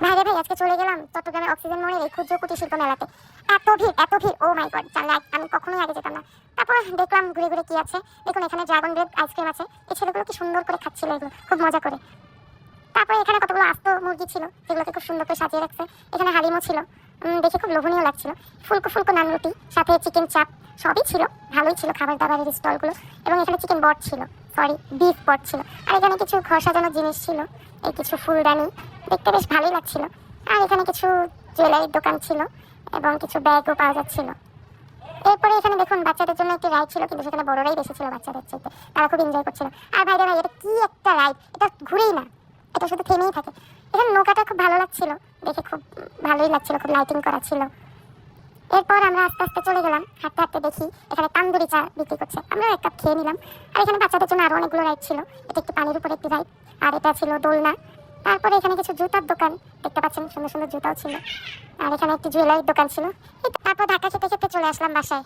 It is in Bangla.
ভাইরে ভাই, আজকে চলে গেলাম চট্টগ্রামের অক্সিজেন মোড়ের এই ক্ষুদ্র কুটির শিল্প মেলাতে। এত ভিড়, ও মাই গড, জানলে আমি কখনোই আগে যেতাম না। তারপর দেখলাম ঘুরে ঘুরে কি আছে। দেখুন, এখানে ড্রাগন ব্রেড আইসক্রিম আছে। এই ছেলেগুলো কি সুন্দর করে খাচ্ছিল এগুলো, খুব মজা করে। তারপরে এখানে কতগুলো আস্ত মুরগি ছিল, যেগুলোকে খুব সুন্দর করে সাজিয়ে রাখছে। এখানে হালিমও ছিল, দেখে খুব লোভনীয় লাগছিল। ফুলকো ফুলকো নান রুটি, সাথে চিকেন চাপ, সবই ছিল। ভালোই ছিল খাবার দাবারের স্টলগুলো। এবং এখানে চিকেন বট ছিল, সরি বিফ বট ছিল। আর এখানে কিছু ঘর সাজানোর জিনিস ছিল, এই কিছু ফুলদানি, দেখতে বেশ ভালোই লাগছিল। আর এখানে কিছু জুয়েলারির দোকান ছিল এবং কিছু ব্যাগও পাওয়া যাচ্ছিল। এরপরে এখানে দেখুন বাচ্চাদের জন্য একটি রাইড ছিল, কিন্তু সেখানে বড়রাই বেশি ছিল বাচ্চাদের চাইতে। তারা খুব এনজয় করছিল। আর ভাই এটা কি একটা রাইড, এটা ঘুরেই না, এটা শুধু থেমেই থাকে। এখানে নৌকাটা খুব ভালো লাগছিল, দেখে খুব ভালোই লাগছিল, খুব লাইটিং করা ছিল। এরপর আমরা আস্তে আস্তে চলে গেলাম, হাঁটতে হাঁটতে দেখি এখানে তান্দুরি চা বিক্রি করছে। আমরা এক কাপ খেয়ে নিলাম। আর এখানে বাচ্চাদের জন্য আরো অনেকগুলো রাইড ছিল। এটা একটি পানির উপর একটি রাইড, আর এটা ছিল দোলনা। তারপরে এখানে কিছু জুতার দোকান দেখতে পাচ্ছেন, সুন্দর সুন্দর জুতাও ছিল। আর এখানে একটি জুয়েলারির দোকান ছিল। তারপর ধাক্কা খেতে খেতে চলে আসলাম বাসায়।